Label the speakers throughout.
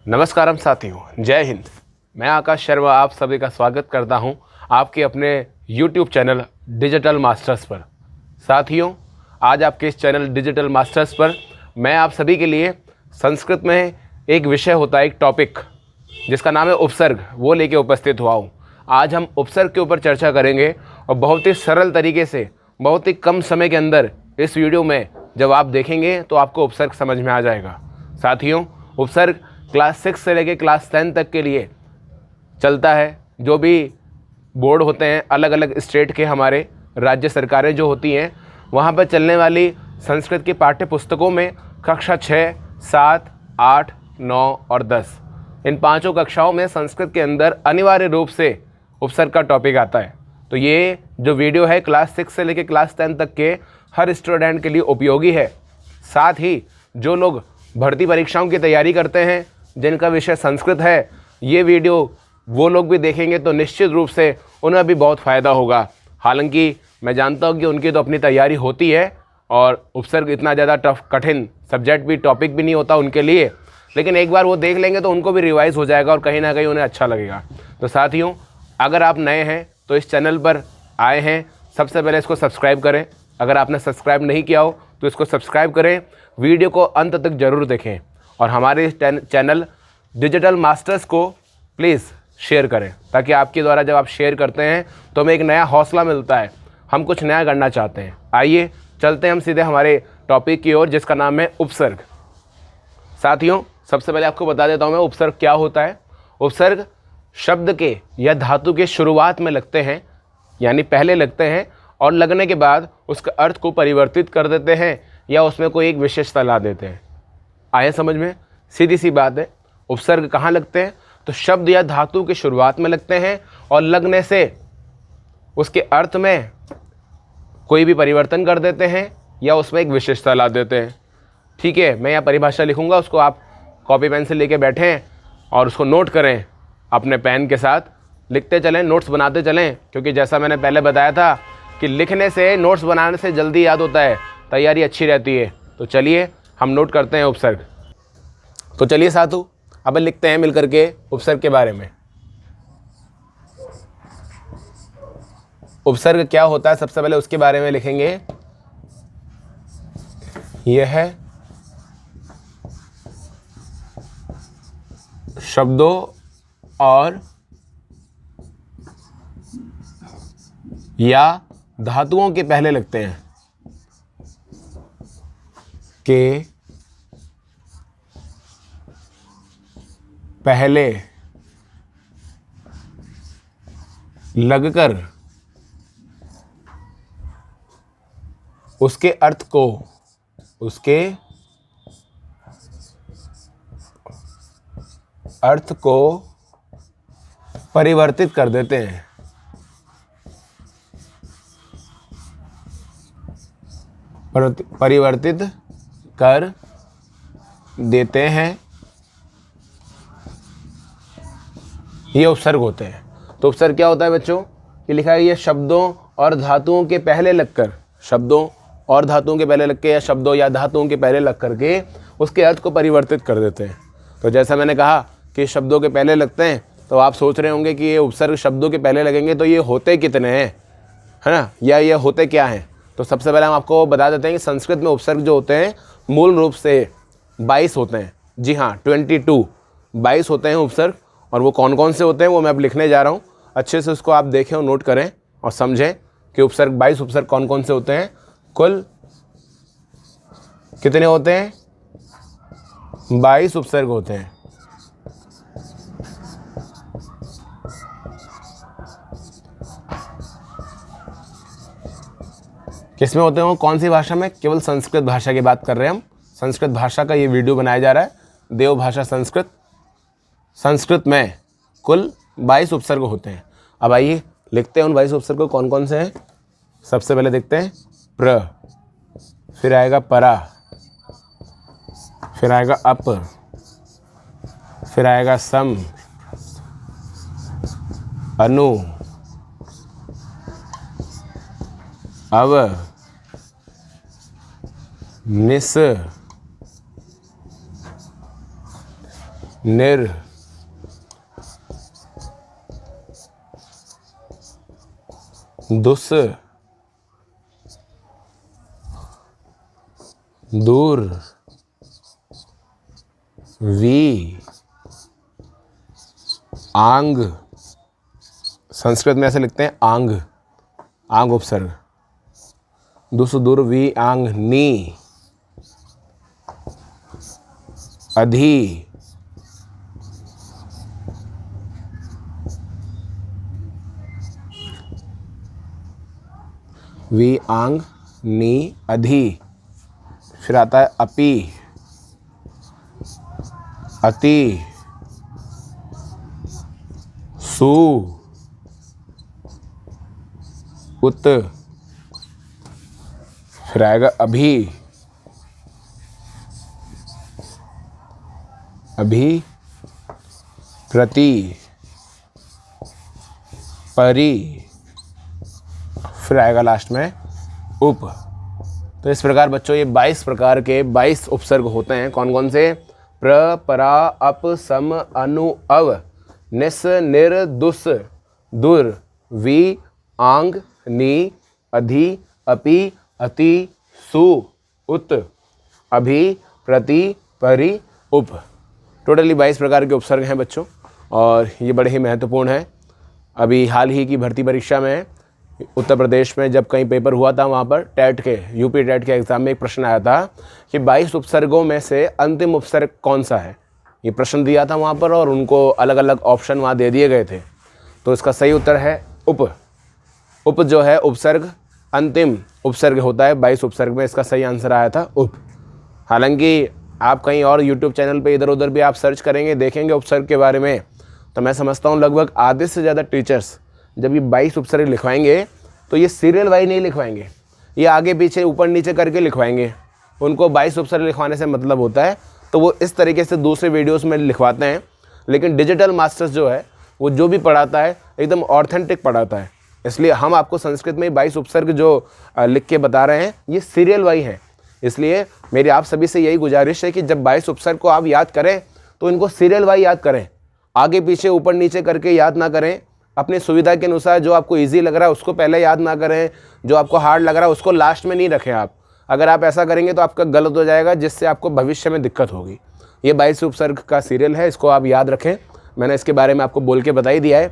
Speaker 1: नमस्कारम साथियों, जय हिंद। मैं आकाश शर्मा आप सभी का स्वागत करता हूं आपके अपने YouTube चैनल डिजिटल मास्टर्स पर। साथियों, आज आपके इस चैनल डिजिटल मास्टर्स पर मैं आप सभी के लिए संस्कृत में एक विषय होता है, एक टॉपिक जिसका नाम है उपसर्ग, वो लेके उपस्थित हुआ हूँ। आज हम उपसर्ग के ऊपर चर्चा करेंगे और बहुत ही सरल तरीके से, बहुत ही कम समय के अंदर इस वीडियो में जब आप देखेंगे तो आपको उपसर्ग समझ में आ जाएगा। साथियों, उपसर्ग क्लास 6 से लेकर क्लास 10 तक के लिए चलता है। जो भी बोर्ड होते हैं, अलग अलग स्टेट के, हमारे राज्य सरकारें जो होती हैं, वहाँ पर चलने वाली संस्कृत की पाठ्य पुस्तकों में कक्षा 6, 7, 8, 9 और 10, इन पांचों कक्षाओं में संस्कृत के अंदर अनिवार्य रूप से उपसर्ग का टॉपिक आता है। तो ये जो वीडियो है क्लास 6 से लेकर क्लास 10 तक के हर स्टूडेंट के लिए उपयोगी है। साथ ही जो लोग भर्ती परीक्षाओं की तैयारी करते हैं, जिनका विषय संस्कृत है, ये वीडियो वो लोग भी देखेंगे तो निश्चित रूप से उन्हें भी बहुत फ़ायदा होगा। हालांकि मैं जानता हूँ कि उनकी तो अपनी तैयारी होती है और उपसर्ग इतना ज़्यादा टफ, कठिन सब्जेक्ट भी, टॉपिक भी नहीं होता उनके लिए, लेकिन एक बार वो देख लेंगे तो उनको भी रिवाइज़ हो जाएगा और कहीं ना कहीं उन्हें अच्छा लगेगा। तो साथियों, अगर आप नए हैं तो इस चैनल पर आए हैं, सबसे पहले इसको सब्सक्राइब करें। अगर आपने सब्सक्राइब नहीं किया हो तो इसको सब्सक्राइब करें, वीडियो को अंत तक ज़रूर देखें और हमारे इस चैनल डिजिटल मास्टर्स को प्लीज़ शेयर करें, ताकि आपके द्वारा जब आप शेयर करते हैं तो हमें एक नया हौसला मिलता है, हम कुछ नया करना चाहते हैं। आइए चलते हैं हम सीधे हमारे टॉपिक की ओर, जिसका नाम है उपसर्ग। साथियों, सबसे पहले आपको बता देता हूँ मैं उपसर्ग क्या होता है। उपसर्ग शब्द के या धातु के शुरुआत में लगते हैं, यानी पहले लगते हैं और लगने के बाद उसका अर्थ को परिवर्तित कर देते हैं या उसमें कोई एक विशेषता ला देते हैं। आए समझ में? सीधी सी बात है। उपसर्ग कहाँ लगते हैं? तो शब्द या धातु के शुरुआत में लगते हैं और लगने से उसके अर्थ में कोई भी परिवर्तन कर देते हैं या उसमें एक विशेषता ला देते हैं। ठीक है, मैं यहाँ परिभाषा लिखूंगा, उसको आप कॉपी पेंसिल लेके बैठें और उसको नोट करें, अपने पेन के साथ लिखते चलें, नोट्स बनाते चलें, क्योंकि जैसा मैंने पहले बताया था कि लिखने से, नोट्स बनाने से जल्दी याद होता है, तैयारी अच्छी रहती है। तो चलिए हम नोट करते हैं उपसर्ग। तो चलिए साथू, अब लिखते हैं मिलकर के उपसर्ग के बारे में। उपसर्ग क्या होता है, सबसे पहले उसके बारे में लिखेंगे। यह है शब्दों और या धातुओं के पहले लगते हैं, के पहले लगकर उसके अर्थ को, उसके अर्थ को परिवर्तित कर देते हैं। परिवर्तित कर देते हैं, ये उपसर्ग होते हैं। तो उपसर्ग क्या होता है बच्चों? कि लिखा है ये शब्दों और धातुओं के पहले लगकर, शब्दों और धातुओं के पहले लग के या शब्दों या धातुओं के पहले लग करके उसके अर्थ को परिवर्तित कर देते हैं। तो जैसा मैंने कहा कि शब्दों के पहले लगते हैं, तो आप सोच रहे होंगे कि ये उपसर्ग शब्दों के पहले लगेंगे तो ये होते कितने हैं, है ना, या ये होते क्या हैं। तो सबसे पहले हम आपको बता देते हैं कि संस्कृत में उपसर्ग जो होते हैं मूल रूप से 22 होते हैं। जी हाँ, 22 होते हैं उपसर्ग। और वो कौन कौन से होते हैं वो मैं अब लिखने जा रहा हूँ। अच्छे से उसको आप देखें और नोट करें और समझें कि उपसर्ग 22 उपसर्ग कौन कौन से होते हैं। कुल कितने होते हैं? 22 उपसर्ग होते हैं। किसमें होते हैं वो? कौन सी भाषा में? केवल संस्कृत भाषा की बात कर रहे हैं हम। संस्कृत भाषा का ये वीडियो बनाया जा रहा है, देव भाषा संस्कृत। संस्कृत में कुल 22 उपसर्ग होते हैं। अब आइए लिखते हैं उन 22 उपसर्ग को कौन कौन से हैं। सबसे पहले देखते हैं प्र, फिर आएगा परा, फिर आएगा अप, फिर आएगा सम, अनु, अव, निस, निर, दुस, दूर, वी, आंग, संस्कृत में ऐसे लिखते हैं आंग, आंग उपसर्ग, दुस, दूर, वी, आंग, नी, अधि, वी, आंग, नी, अधि। फिर आता है अपि, अति, सु, उत। फिर आएगा अभी, अभी, प्रति, परि। फिर आएगा लास्ट में उप। तो इस प्रकार बच्चों ये 22 प्रकार के 22 उपसर्ग होते हैं। कौन कौन से? प्र, परा, अप, सम, अनु, अव, निस, निर, दुस, दुर, वी, आंग, नी, अधि, अपि, अति, सु, उत, अभि, प्रति, परि, उप। टोटली 22 प्रकार के उपसर्ग हैं बच्चों, और ये बड़े ही महत्वपूर्ण हैं। अभी हाल ही की भर्ती परीक्षा में उत्तर प्रदेश में जब कहीं पेपर हुआ था, वहाँ पर टेट के, यूपी टेट के एग्ज़ाम में एक प्रश्न आया था कि 22 उपसर्गों में से अंतिम उपसर्ग कौन सा है। ये प्रश्न दिया था वहाँ पर, और उनको अलग अलग ऑप्शन वहाँ दे दिए गए थे। तो इसका सही उत्तर है उप। उप जो है उपसर्ग, अंतिम उपसर्ग होता है 22 उपसर्ग में। इसका सही आंसर आया था उप। हालांकि आप कहीं और यूट्यूब चैनल पे इधर उधर भी आप सर्च करेंगे, देखेंगे उपसर्ग के बारे में, तो मैं समझता हूँ लगभग आधे से ज़्यादा टीचर्स जब ये 22 उपसर्ग लिखवाएंगे तो ये सीरियल वाइज नहीं लिखवाएंगे, ये आगे पीछे ऊपर नीचे करके लिखवाएंगे। उनको 22 उपसर्ग लिखवाने से मतलब होता है, तो वो इस तरीके से दूसरे वीडियोस में लिखवाते हैं। लेकिन डिजिटल मास्टर्स जो है वो जो भी पढ़ाता है एकदम ऑथेंटिक पढ़ाता है। इसलिए हम आपको संस्कृत में 22 उपसर्ग जो लिख के बता रहे हैं ये सीरियल वाइज हैं। इसलिए मेरी आप सभी से यही गुजारिश है कि जब 22 उपसर्ग को आप याद करें तो इनको सीरियल वाइज याद करें, आगे पीछे ऊपर नीचे करके याद ना करें। अपनी सुविधा के अनुसार जो आपको इजी लग रहा है उसको पहले याद ना करें, जो आपको हार्ड लग रहा है उसको लास्ट में नहीं रखें आप। अगर आप ऐसा करेंगे तो आपका गलत हो जाएगा, जिससे आपको भविष्य में दिक्कत होगी। ये 22 उपसर्ग का सीरियल है, इसको आप याद रखें। मैंने इसके बारे में आपको बोल के बता ही दिया है।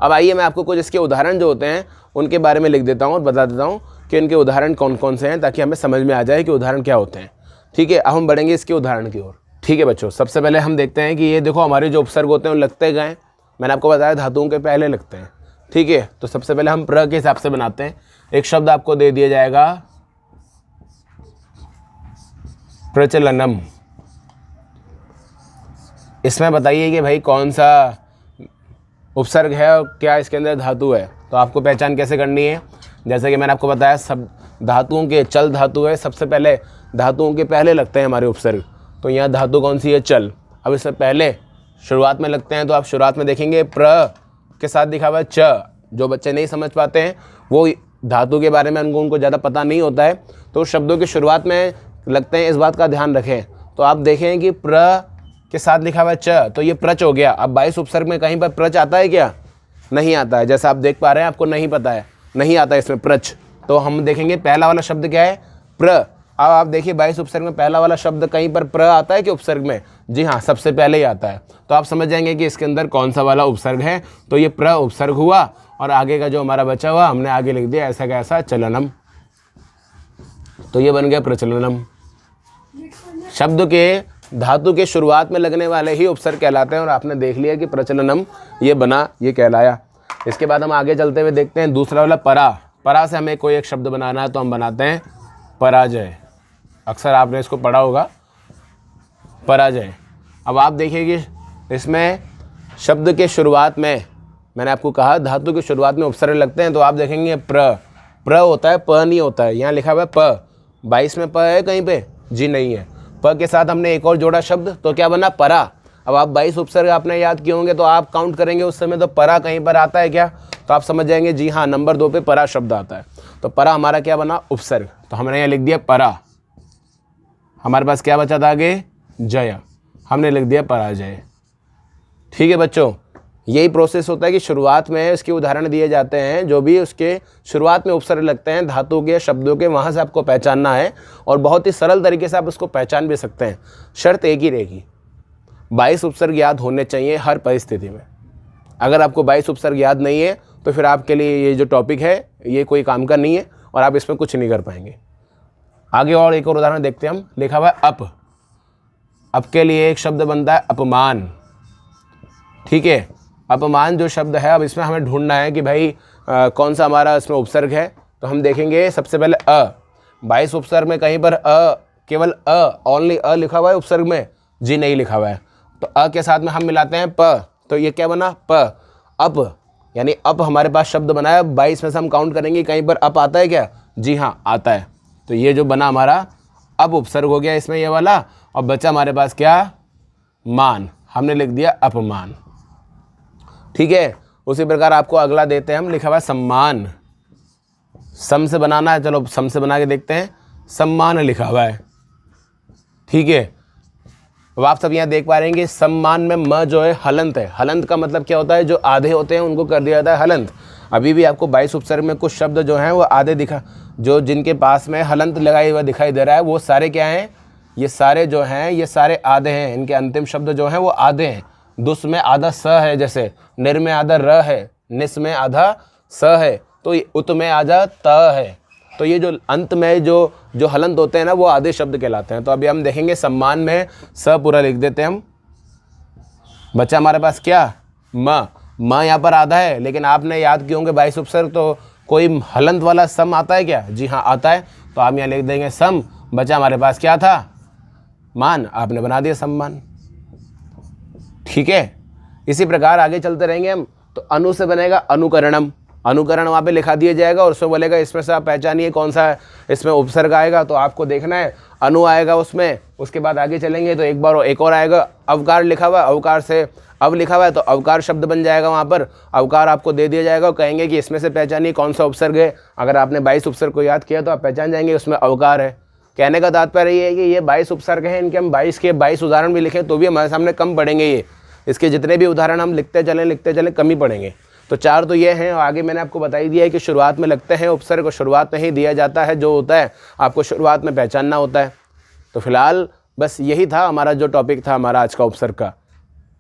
Speaker 1: अब आइए मैं आपको कुछ इसके उदाहरण जो होते हैं उनके बारे में लिख देता हूँ और बता देता हूँ कि इनके उदाहरण कौन कौन से हैं, ताकि हमें समझ में आ जाए कि उदाहरण क्या होते हैं। ठीक है, अब हम बढ़ेंगे इसके उदाहरण की ओर। ठीक है बच्चों, सबसे पहले हम देखते हैं कि ये देखो हमारे जो उपसर्ग होते हैं वो लगते गए। मैंने आपको बताया धातुओं के पहले लगते हैं। ठीक है, तो सबसे पहले हम प्र के हिसाब से बनाते हैं। एक शब्द आपको दे दिया जाएगा प्रचलनम। इसमें बताइए कि भाई कौन सा उपसर्ग है और क्या इसके अंदर धातु है। तो आपको पहचान कैसे करनी है, जैसे कि मैंने आपको बताया सब धातुओं के चल धातु है। सबसे पहले धातुओं के पहले लगते हैं हमारे उपसर्ग। तो यहाँ धातु कौन सी है? चल। अब इससे पहले शुरुआत में लगते हैं, तो आप शुरुआत में देखेंगे प्र के साथ लिखा हुआ है च। जो बच्चे नहीं समझ पाते हैं, वो धातु के बारे में उनको ज़्यादा पता नहीं होता है, तो शब्दों की शुरुआत में लगते हैं, इस बात का ध्यान रखें। तो आप देखें कि प्र के साथ लिखा हुआ है च, तो ये प्रच हो गया। अब 22 उपसर्ग में कहीं पर प्रच आता है क्या? नहीं आता है। जैसा आप देख पा रहे हैं, आपको नहीं पता है, नहीं आता है इसमें प्रच। तो हम देखेंगे पहला वाला शब्द क्या है? प्र। अब आप देखिए 22 उपसर्ग में पहला वाला शब्द कहीं पर प्र आता है कि उपसर्ग में? जी हाँ, सबसे पहले ही आता है। तो आप समझ जाएंगे कि इसके अंदर कौन सा वाला उपसर्ग है। तो ये प्र उपसर्ग हुआ, और आगे का जो हमारा बचा हुआ हमने आगे लिख दिया ऐसा कैसा चलनम। तो ये बन गया प्रचलनम। शब्द के धातु के शुरुआत में लगने वाले ही उपसर्ग कहलाते हैं, और आपने देख लिया कि प्रचलनम ये बना, ये कहलाया। इसके बाद हम आगे चलते हुए देखते हैं दूसरा वाला परा। परा से हमें कोई एक शब्द बनाना है, तो हम बनाते हैं पराजय। अक्सर आपने इसको पढ़ा होगा, पराजय। अब आप देखिए कि इसमें शब्द के शुरुआत में मैंने आपको कहा धातु के शुरुआत में उपसर्ग लगते हैं, तो आप देखेंगे प्र होता है, प नहीं होता है। यहाँ लिखा हुआ है प। 22 में प है कहीं पे? जी नहीं है। प के साथ हमने एक और जोड़ा शब्द, तो क्या बना? परा। अब आप 22 उपसर्ग आपने याद किए होंगे, तो आप काउंट करेंगे उस समय, तो परा कहीं पर आता है क्या? तो आप समझ जाएंगे जी हाँ, नंबर 2 पे परा शब्द आता है। तो परा हमारा क्या बना? उपसर्ग। तो हमने यहाँ लिख दिया परा। हमारे पास क्या बचा था आगे? जय। हमने लिख दिया पराजय। ठीक है बच्चों, यही प्रोसेस होता है कि शुरुआत में इसके उदाहरण दिए जाते हैं, जो भी उसके शुरुआत में उपसर्ग लगते हैं धातु के, शब्दों के, वहाँ से आपको पहचानना है और बहुत ही सरल तरीके से आप उसको पहचान भी सकते हैं। शर्त एक ही रहेगी, 22 उपसर्ग याद होने चाहिए हर परिस्थिति में। अगर आपको 22 उपसर्ग याद नहीं है तो फिर आपके लिए ये जो टॉपिक है ये कोई काम का नहीं है और आप इसमें कुछ नहीं कर पाएंगे। आगे और एक और उदाहरण देखते हैं हम। लिखा हुआ है अप। अप के लिए एक शब्द बनता है अपमान। ठीक है, अपमान जो शब्द है, अब इसमें हमें ढूंढना है कि भाई कौन सा हमारा इसमें उपसर्ग है। तो हम देखेंगे सबसे पहले अ। 22 उपसर्ग में कहीं पर केवल ओनली लिखा हुआ है उपसर्ग में? जी नहीं लिखा हुआ है। तो अ के साथ में हम मिलाते हैं प, तो ये क्या बना? प। अप, यानी अप हमारे पास शब्द बना है। 22 में से हम काउंट करेंगे, कहीं पर अप आता है क्या? जी हाँ आता है। तो ये जो बना हमारा अब उपसर्ग हो गया इसमें ये वाला, और बचा हमारे पास क्या? मान। हमने लिख दिया अपमान। ठीक है, उसी प्रकार आपको अगला देते हैं हम। लिखा हुआ है सम्मान। सम से बनाना है, चलो सम से बना के देखते हैं। सम्मान लिखा हुआ है। ठीक है, अब आप सब यहाँ देख पा रहे हैं कि सम्मान में म जो है हलंत है। हलंत का मतलब क्या होता है? जो आधे होते हैं उनको कर दिया जाता है हलंत। अभी भी आपको 22 उपसर्ग में कुछ शब्द जो हैं वो आधे दिखा, जो जिनके पास में हलंत लगाई हुआ दिखाई दे रहा है, वो सारे क्या हैं? ये सारे जो हैं ये सारे आधे हैं। इनके अंतिम शब्द जो हैं वो आधे हैं। दुस में आधा स है, जैसे निर में आधा र है, निस में आधा स है, तो उत में आधा त है। तो ये जो अंत में जो हलंत होते हैं ना वो आधे शब्द कहलाते हैं। तो अभी हम देखेंगे सम्मान में स पूरा लिख देते हैं हम। बच्चा हमारे पास क्या? म यहाँ पर आधा है, लेकिन आपने याद किए होंगे 22 उपसर्ग, तो कोई हलंत वाला सम आता है क्या? जी हाँ आता है। तो आप यहाँ लिख देंगे सम। बच्चा हमारे पास क्या था? मान। आपने बना दिया सम्मान। ठीक है, इसी प्रकार आगे चलते रहेंगे हम। तो अनु से बनेगा अनुकरणम। अनुकरण वहाँ पे लिखा दिया जाएगा और उसमें बोलेगा इसमें से आप पहचानिए कौन सा इसमें उपसर्ग आएगा। तो आपको देखना है अनु आएगा उसमें। उसके बाद आगे चलेंगे तो एक और आएगा अवकार लिखा हुआ। अवकार से अब लिखा हुआ है तो अवकार शब्द बन जाएगा। वहाँ पर अवकार आपको दे दिया जाएगा और कहेंगे कि इसमें से पहचानिए कौन सा उपसर्ग है। अगर आपने 22 उपसर्ग को याद किया तो आप पहचान जाएंगे उसमें अवकार है। कहने का तात्पर्य ये है कि ये 22 उपसर्ग हैं, इनके हम 22 के 22 उदाहरण भी लिखें तो भी हमारे सामने कम पड़ेंगे। ये इसके जितने भी उदाहरण हम लिखते चलें कम ही पड़ेंगे। तो 4 तो ये हैं। और आगे मैंने आपको बताई दिया है कि शुरुआत में लगते हैं उपसर्ग, शुरुआत में ही दिया जाता है। जो होता है आपको शुरुआत में पहचानना होता है। तो फिलहाल बस यही था हमारा जो टॉपिक था हमारा आज का उपसर्ग का।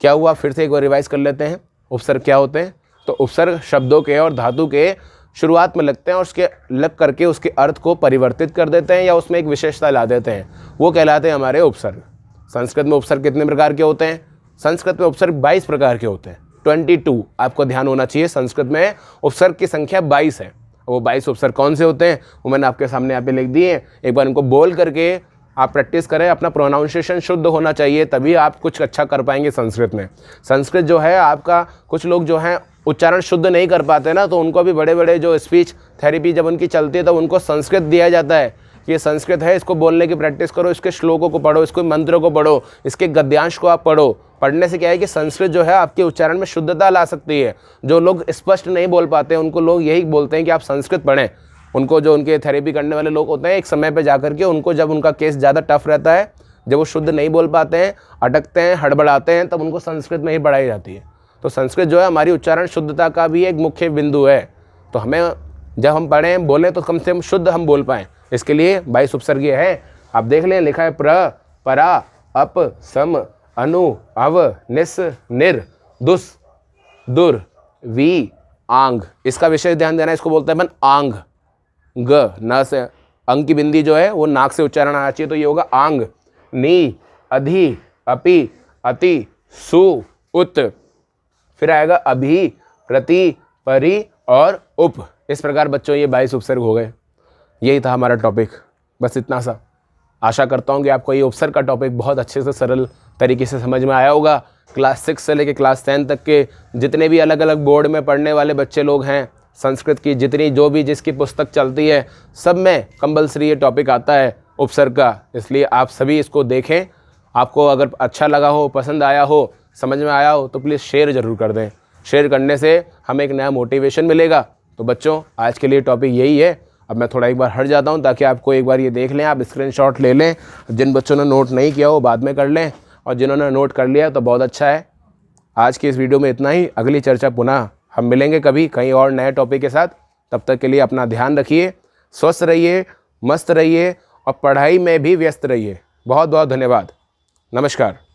Speaker 1: क्या हुआ, फिर से एक बार रिवाइज कर लेते हैं। उपसर्ग क्या होते हैं? तो उपसर्ग शब्दों के और धातु के शुरुआत में लगते हैं और उसके लग करके उसके अर्थ को परिवर्तित कर देते हैं या उसमें एक विशेषता ला देते हैं, वो कहलाते हैं हमारे उपसर्ग। संस्कृत में उपसर्ग कितने प्रकार के होते हैं? संस्कृत में उपसर्ग 22 प्रकार के होते हैं। 22 आपको ध्यान होना चाहिए। संस्कृत में उपसर्ग की संख्या 22 है। वो 22 उपसर्ग कौन से होते हैं वो मैंने आपके सामने यहाँ पे लिख दिए हैं। एक बार इनको बोल करके आप प्रैक्टिस करें। अपना प्रोनाउंसिएशन शुद्ध होना चाहिए, तभी आप कुछ अच्छा कर पाएंगे संस्कृत में। संस्कृत जो है आपका, कुछ लोग जो हैं उच्चारण शुद्ध नहीं कर पाते ना, तो उनको भी बड़े बड़े जो स्पीच थेरेपी जब उनकी चलती है तो उनको संस्कृत दिया जाता है कि ये संस्कृत है, इसको बोलने की प्रैक्टिस करो, इसके श्लोकों को पढ़ो, इसको मंत्रों को पढ़ो, इसके गद्यांश को आप पढ़ो। पढ़ने से क्या है कि संस्कृत जो है आपके उच्चारण में शुद्धता ला सकती है। जो लोग स्पष्ट नहीं बोल पाते उनको लोग यही बोलते हैं कि आप संस्कृत पढ़ें। उनको जो उनके थेरेपी करने वाले लोग होते हैं, एक समय पे जाकर के उनको, जब उनका केस ज़्यादा टफ रहता है, जब वो शुद्ध नहीं बोल पाते हैं, अटकते हैं, हड़बड़ाते हैं, तब उनको संस्कृत में ही पढ़ाई जाती है। तो संस्कृत जो है हमारी उच्चारण शुद्धता का भी एक मुख्य बिंदु है। तो हमें जब हम पढ़ें बोलें तो कम से कम शुद्ध हम बोल पाएँ। इसके लिए 22 उपसर्ग है, आप देख लें। लिखा है प्र, परा, अप, सम, अनु, अव, निस, निर, दुस, दुर, वी, आंग। इसका विशेष ध्यान देना, इसको बोलते हैं अपन आंग। ग न से अंग की बिंदी जो है वो नाक से उच्चारण आना चाहिए, तो ये होगा आंग। नी, अधि, अपि, अति, सु, उत। फिर आएगा अभि, प्रति, परि और उप। इस प्रकार बच्चों ये 22 उपसर्ग हो गए। यही था हमारा टॉपिक, बस इतना सा। आशा करता हूँ कि आपको ये उपसर्ग का टॉपिक बहुत अच्छे से सरल तरीके से समझ में आया होगा। क्लास 6 से लेकर क्लास 10 तक के जितने भी अलग अलग बोर्ड में पढ़ने वाले बच्चे लोग हैं, संस्कृत की जितनी जो भी जिसकी पुस्तक चलती है, सब में कंपल्सरी ये टॉपिक आता है उपसर्ग का। इसलिए आप सभी इसको देखें। आपको अगर अच्छा लगा हो, पसंद आया हो, समझ में आया हो, तो प्लीज़ शेयर ज़रूर कर दें। शेयर करने से हमें एक नया मोटिवेशन मिलेगा। तो बच्चों आज के लिए टॉपिक यही है। अब मैं थोड़ा एक बार हट जाता हूँ ताकि आपको एक बार ये देख लें, आप स्क्रीनशॉट ले लें। जिन बच्चों ने नोट नहीं किया हो बाद में कर लें, और जिन्होंने नोट कर लिया तो बहुत अच्छा है। आज की इस वीडियो में इतना ही। अगली चर्चा पुनः हम मिलेंगे कभी कहीं और नए टॉपिक के साथ। तब तक के लिए अपना ध्यान रखिए, स्वस्थ रहिए, मस्त रहिए और पढ़ाई में भी व्यस्त रहिए। बहुत बहुत धन्यवाद। नमस्कार।